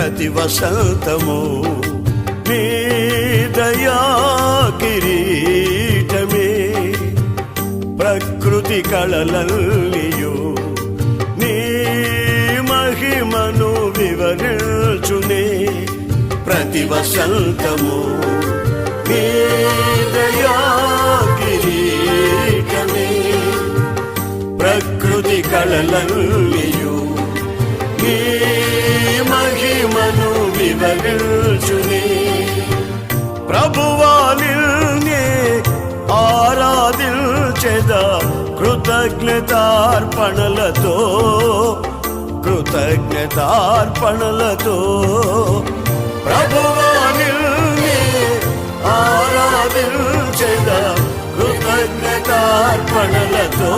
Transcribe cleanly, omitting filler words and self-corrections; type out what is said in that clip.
ప్రతి వసంతము నీ దయా కిరీటమే ప్రకృతి కళలల్లియు నీ మహిమను వివరించునే ప్రతి వసంతము నీ దయా కిరీటమే ప్రకృతి కళలల్లియు నీ మహిమను వివరించునే ప్రభువా నిన్నే ఆరాధించెదా కృతజ్ఞతార్పణలతో ప్రభువా నిన్నే ఆరాధించెదా కృతజ్ఞతార్పణలతో